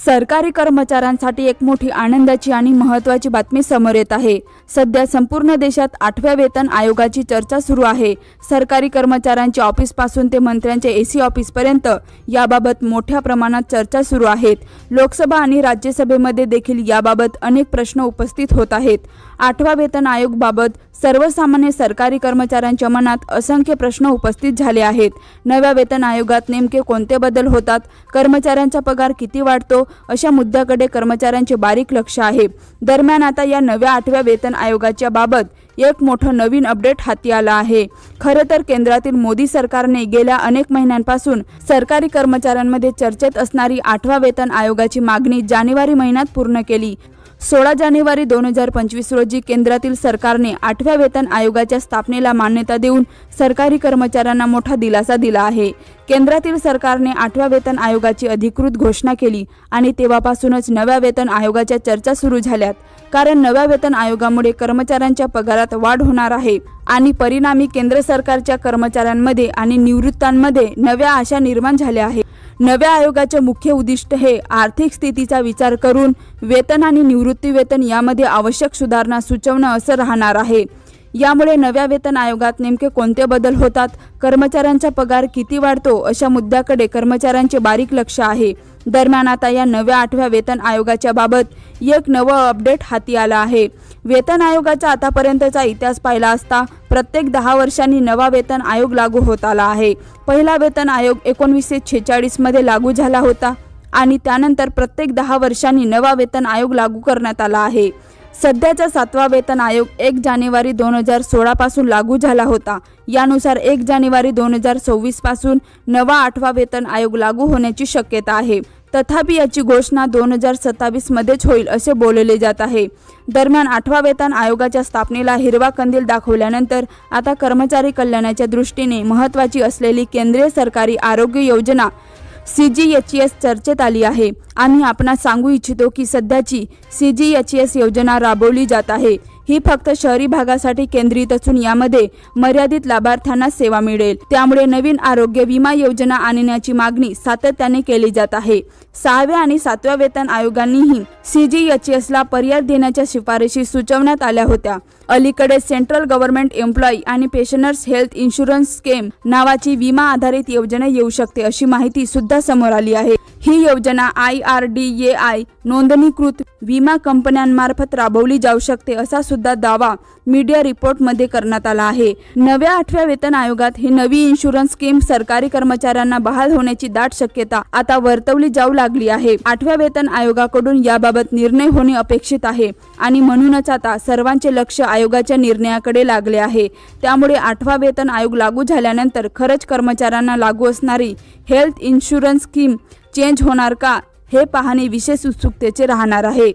सरकारी कर्मचाऱ्यांसाठी एक मोठी आनंदाची आणि महत्त्वाची बातमी समोर येत आहे। सध्या संपूर्ण देशात 8व्या वेतन आयोगाची चर्चा सुरू आहे। सरकारी कर्मचाऱ्यांच्या ऑफिस पासून ते मंत्र्यांच्या एसी ऑफिस पर्यंत याबाबत मोठ्या प्रमाणात चर्चा सुरू आहेत। लोकसभा आणि राज्यसभेमध्ये देखील याबाबत अनेक प्रश्न उपस्थित होत आहेत। 8व्या वेतन आयोग बाबत सर्वसामान्य सरकारी कर्मचाऱ्यांच्या मनात असंख्य प्रश्न उपस्थित झाले आहेत। नव्या वेतन आयोगात नेमके कोणते बदल होतात, कर्मचाऱ्यांचा पगार किती वाढतो, अशा मुद्द्याकडे कर्मचाऱ्यांचे बारीक लक्ष आहे। दरम्यान आता या नव्या 8व्या वेतन आयोगाच्या बाबत एक मोठं नवीन अपडेट हाती आला आहे। खरं तर केंद्रातील मोदी सरकारने गेल्या अनेक महिन्यांपासून सरकारी कर्मचाऱ्यांमध्ये चर्चेत असणारी 8व्या वेतन आयोगाची मागणी जानेवारी महिन्यात पूर्ण केली। 16 जानेवारी 2025 रोजी केंद्रातील सरकारने 8व्या वेतन आयोगाच्या स्थापनेला मान्यता देऊन सरकारी कर्मचाऱ्यांना मोठा दिलासा दिला आहे। केंद्रातील सरकारने 8व्या वेतन आयोगाची अधिकृत घोषणा केली आणि तेव्हापासूनच नव्या वेतन आयोगाच्या चर्चा सुरू झाल्यात। कारण नव्या वेतन आयोगामुळे कर्मचाऱ्यांच्या पगारात वाढ होणार आहे आणि परिणामी केंद्र सरकारच्या कर्मचाऱ्यांमध्ये आणि निवृत्तांमध्ये नव्या आशा निर्माण झाल्या आहेत। नव्या आयोगाचे मुख्य उद्दिष्ट हे आर्थिक स्थितीचा विचार करून वेतन आणि निवृत्ती वेतन यामध्ये आवश्यक सुधारणा सुचवणं असं राहणार आहे। यामुळे नव्या वेतन आयोगात नेमके कोणते बदल होतात, कर्मचाऱ्यांचा पगार किती वाढतो, अशा मुद्द्याकडे कर्मचाऱ्यांचे बारीक लक्ष आहे। दरम्यान आता या नव्या 8व्या वेतन आयोगाच्या बाबत एक नवं अपडेट हाती आलं आहे। वेतन आयोगाचा आतापर्यंतचा इतिहास पाहिला असता प्रत्येक 10 वर्षांनी नवा वेतन आयोग लागू होत आला आहे। पहिला वेतन आयोग 1946 मध्ये लागू झाला होता आणि त्यानंतर प्रत्येक 10 वर्षांनी नवा वेतन आयोग लागू करण्यात आला आहे। सध्याचा 7वा वेतन आयोग 1 जानेवारी 2016 पासून लागू झाला होता। यानुसार 1 जानेवारी 2026 पासून नवा 8वा वेतन आयोग लागू होण्याची शक्यता आहे। तथापि याची घोषणा 2027 मध्येच होईल असे बोलले जात आहे। दरम्यान 8व्या वेतन आयोगाच्या स्थापनेला हिरवा कंदील दाखवल्यानंतर आता कर्मचारी कल्याणाच्या दृष्टीने महत्त्वाची असलेली केंद्रीय सरकारी आरोग्य योजना CGHS चर्चेत आली आहे। आम्ही आपणास सांगू इच्छितो की सध्याची CGHS योजना राबवली जात आहे। ही फक्त शहरी भागासाठी केंद्रित असून यामध्ये मर्यादित लाभार्थ्यांना सेवा मिळेल। त्यामुळे नवीन आरोग्य विमा योजना आणण्याची मागणी सातत्याने केली जात आहे। 6व्या आणि 7व्या वेतन आयोगांनीही CGHS ला पर्याय देण्याच्या शिफारशी सुचवण्यात आल्या होत्या। अलीकडे सेंट्रल गव्हर्नमेंट एम्प्लॉई आणि पेन्शनर्स हेल्थ इन्शुरन्स स्कीम नावाची विमा आधारित योजना येऊ शकते अशी माहिती सुद्धा समोर आली आहे। ही योजना IRDAI नोंदणीकृत विमा कंपन्यांमार्फत राबवली जाऊ शकते असा सुद्धा दावा मीडिया रिपोर्ट मध्ये करण्यात आला आहे। नव्या 8व्या वेतन आयोगात ही नवी इन्शुरन्स स्कीम सरकारी कर्मचाऱ्यांना बहाल होण्याची दाट शक्यता आता वर्तवली जाऊ लागली आहे। 8व्या वेतन आयोगाकडून याबाबत निर्णय होणे अपेक्षित आहे आणि म्हणूनच आता सर्वांचे लक्ष आयोगाच्या निर्णयाकडे लागले आहे। त्यामुळे 8वा वेतन आयोग लागू झाल्यानंतर खरंच कर्मचाऱ्यांना लागू असणारी हेल्थ इन्शुरन्स स्कीम चेंज होणार का, हे पाहणे विशेष उत्सुकतेचे राहणार आहे।